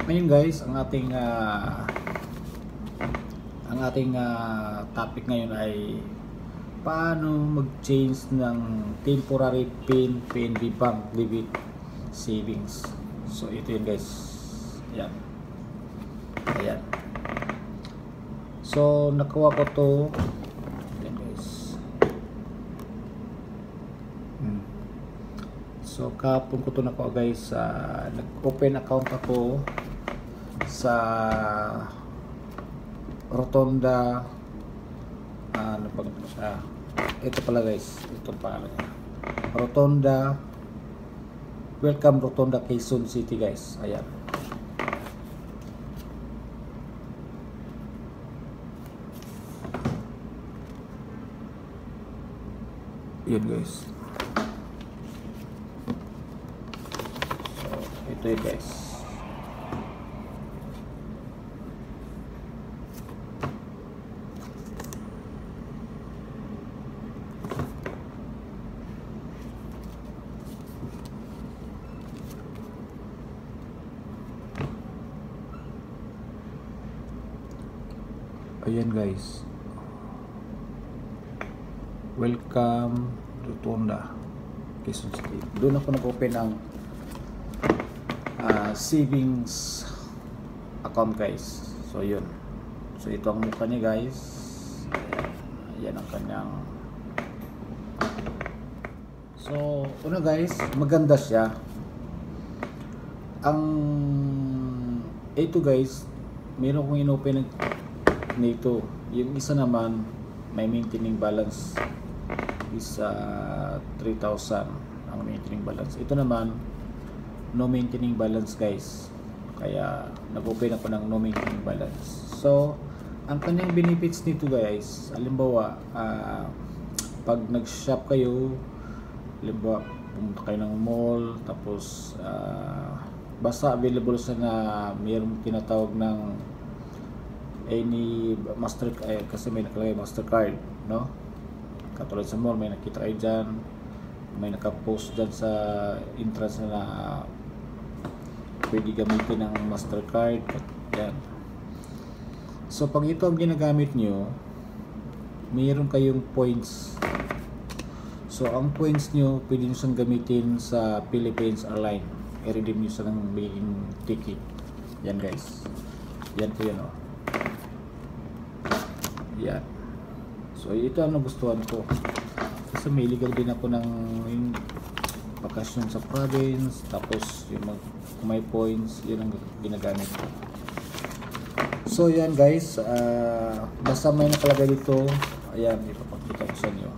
Ngayon guys, ang ating topic ngayon ay paano mag-change ng temporary PNB Bank debit savings. So ito yun guys. Ayan. Ayan. So nakuha ko to. Ayan guys. So kapon ko to nakuha guys. Nag-open account ako sa Rotonda. Ano pa siya? Ito pala guys. Ito pala niya. Rotonda. Welcome Rotonda, Quezon City guys. Ayan. Yan guys. So, ito yun guys. Ayan guys. Welcome Rotonda, Quezon City. Doon ako nag-open ng savings account guys. So yun. So ito ang mukha niya guys. Ayan ang kanyang. So una guys, maganda siya. Ang ito guys, meron kong inopen nito. Yung isa naman may maintaining balance is 3,000 ang maintaining balance. Ito naman no maintaining balance guys, kaya nag-open ako ng no maintaining balance. So ang kanyang benefits nito guys, halimbawa pag nag-shop kayo, halimbawa pumunta kayo ng mall, tapos basta available sa na mayroong tinatawag ng any master, kasi may nakalagay Mastercard, no? Katulad sa mall, may nakita kayo dyan, may nakapost dyan sa entrance na pwede gamitin ng Mastercard. Yan. So pag ito ang ginagamit nyo, mayroon kayong points. So ang points nyo, pwede nyo siyang gamitin sa Philippines Airlines. I-redeem nyo sa ng magiging ticket. Yan guys. Yan po yan, oh. Yan. So ito ang nagustuhan ko. Kasi may legal din ako ng yung bakasyon sa province, tapos yung may points, yun ang ginagamit ko. So yan guys, basta may nakalagay dito, ayan, ipapakita ko sa inyo.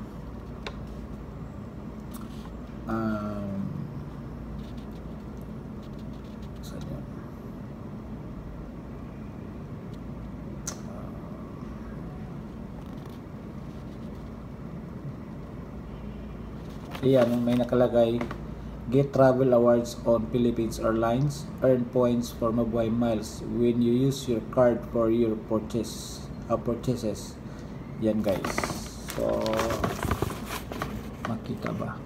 Ayan, may nakalagay, get travel awards on Philippines Airlines, earn points for Mabuhay Miles when you use your card for your purchases. Yan guys. So makita ba?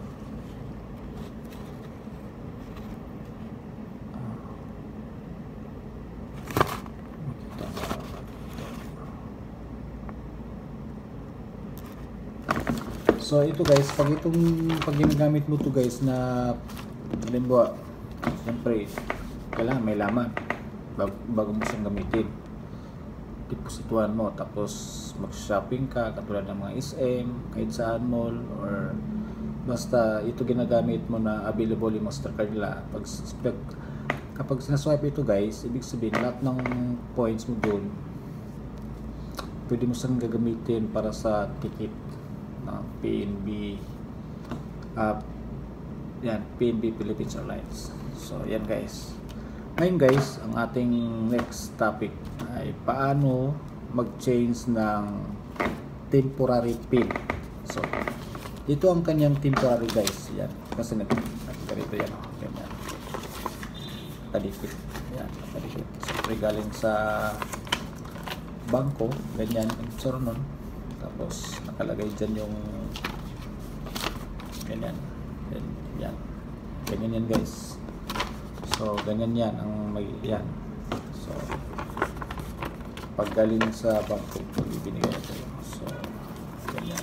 So ito guys, pag ginagamit mo to guys na halimbawa, siyempre kailangan may laman bago mo siyang gamitin. Deposituhan mo, tapos mag-shopping ka katulad ng mga SM, kahit saan mall, or basta ito ginagamit mo na available yung Mastercard nila. Kapag sinaswipe ito guys, ibig sabihin lahat ng points mo doon pwede mo siyang gagamitin para sa ticket ng PNB, yan, PNB Philippines Airlines. So yan guys. Ngayon guys, ang ating next topic ay paano mag-change ng temporary PIN. So ito ang kanyang temporary guys. Yan, kasi ganito yan, oh. Ganyan, kadikit. Yan, kadikit. So galing sa bangko, ganyan ang picture nun. Tapos nakalagay dyan yung ganyan. Yan. Ganyan yan guys. So ganyan yan ang may yan. So, paggaling sa bangko, ibinigay ito. So, ganyan.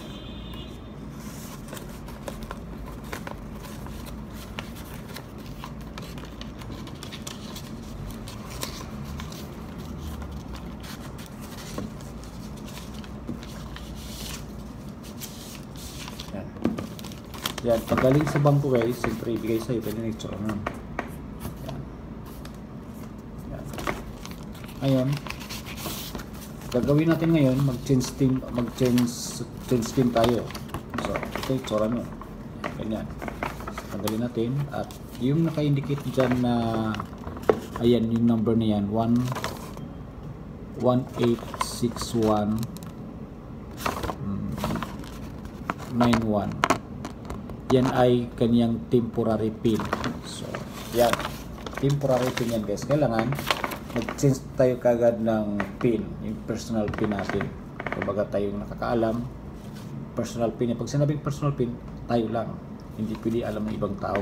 Yan, paggaling sa bangko guys, siyempre ibigay sa'yo, pwede na itsura nun. Yan. Yan. Ngayon, gagawin natin ngayon, mag-change team tayo. So, ito itsura nun. Ganyan. So, tanggalin natin, at yung naka-indicate dyan na, ayan, yung number na yan, 1861 91. Yan ay kanyang temporary pin. So, yan. Temporary pin yan guys. Kailangan mag-change tayo kagad ng pin. Yung personal pin natin. Kumbaga tayong nakakaalam. Personal pin. Pag sinabing personal pin, tayo lang. Hindi pwede alam ng ibang tao.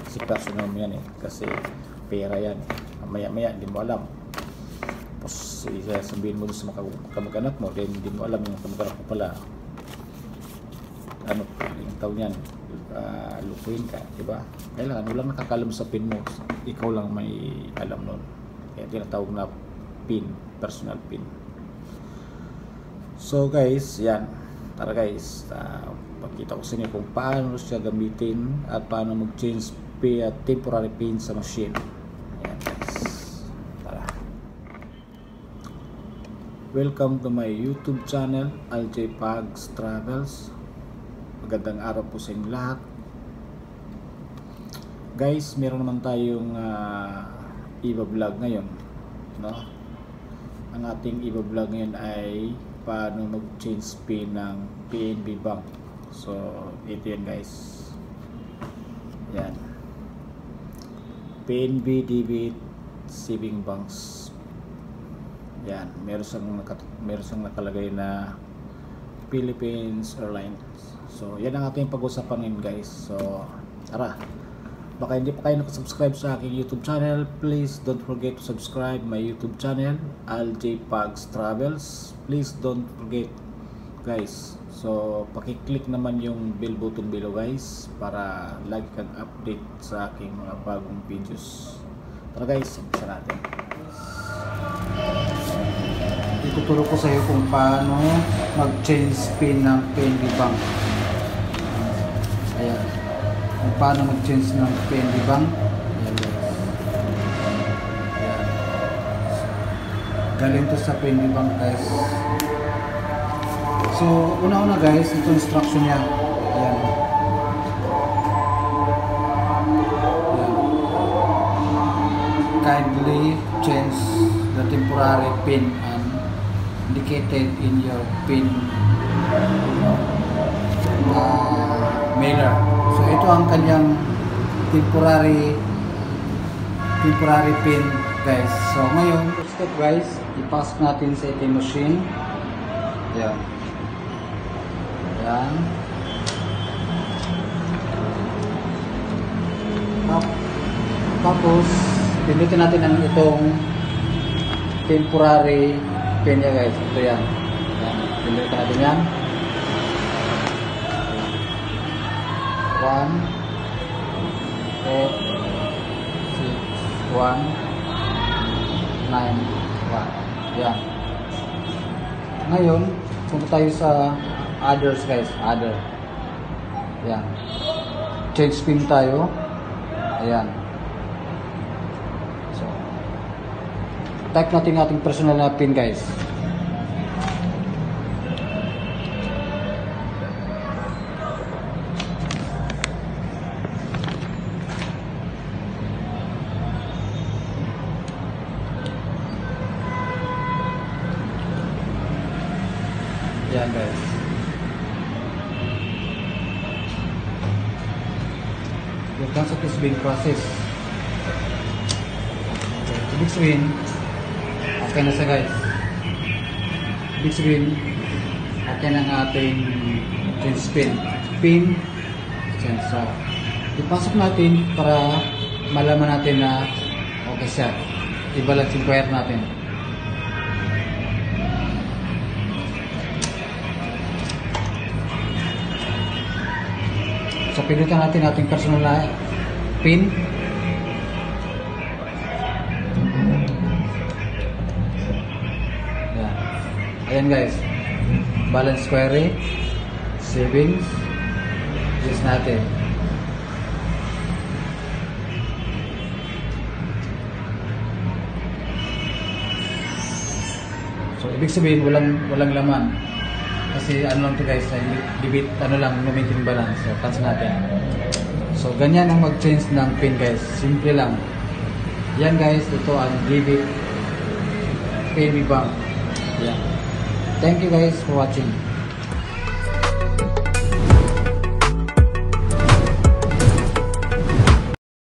Kasi personal mo yan eh. Kasi pera yan. Maya-maya, hindi mo alam. Tapos sabihin mo sa kamag-anak mo, then hindi mo alam yung kamag-anak mo pala. Ano yung tawag niyan, lukuin ka, diba? Kailangan walang nakakalam sa pin mo, ikaw lang may alam nun. Kaya tinatawag na pin, personal pin. So guys, yan. Tara guys, pakita ko sa inyo kung paano siya gamitin at paano mag-change temporary pin sa machine. Ayan guys, tara. Welcome to my YouTube channel, LJ Pags Travels. Magandang araw po sa inyo lahat. Guys, meron naman tayong i-vlog ngayon, no? Ang ating i-vlog ngayon ay paano mag-change pin ng PNB Bank. So, ito yan guys. Yan. PNB Debit Saving Banks. Yan. Meron siyang nakalagay na Philippines Airlines. So, yan ang ating pag-usapan ngayon guys. So, tara. Baka hindi pa kayo nakasubscribe sa aking YouTube channel, please don't forget to subscribe my YouTube channel, LJ Pags Travels. Please don't forget guys. So, pakiclick naman yung bell button below guys para lagi kang update sa aking mga bagong videos. Tara guys, umpisa natin. Ituturo ko sa iyo kung paano mag-change pin ng PNB Bank. Ayan. Kung paano mag-change ng PNB Bank. Ayan guys. Ayan. Galing to sa PNB Bank guys. So, una-una guys, ito instruction niya. Ayan. Ayan. Kindly change the temporary pin and indicated in your pin mailer. So ito ang kanyang temporary pin guys. So ngayon, first step guys, ipasok natin sa ATM machine. Ayan. Ayan. Tapos pindutin natin ang itong temporary pin niya guys. Ito yan. Pindutin natin yan. 1 8 6 1 9 1. Yan. Ngayon, punta tayo sa others guys. Other. Yan. Change pin tayo. Ayan. So, type natin ating personal na pin guys. Yan guys. Your transaction is being processed. Okay, ibig sabihin, okay na siya guys. Ibig sabihin, okay na ang ating change pin change. So, ipasok natin para malaman natin na okay siya. i-balance yung wire natin. So pinutan natin ating personal na pin. Yan. Ayan guys, balance query, savings, yes natin. So ibig sabihin walang laman. Kasi ano lang to guys, debit ano lang, no-maintain balance. So cancel natin. So ganyan ang mag-change ng pin guys. Simple lang. Yan guys, ito ang debit PNB Bank. Yan. Thank you guys for watching.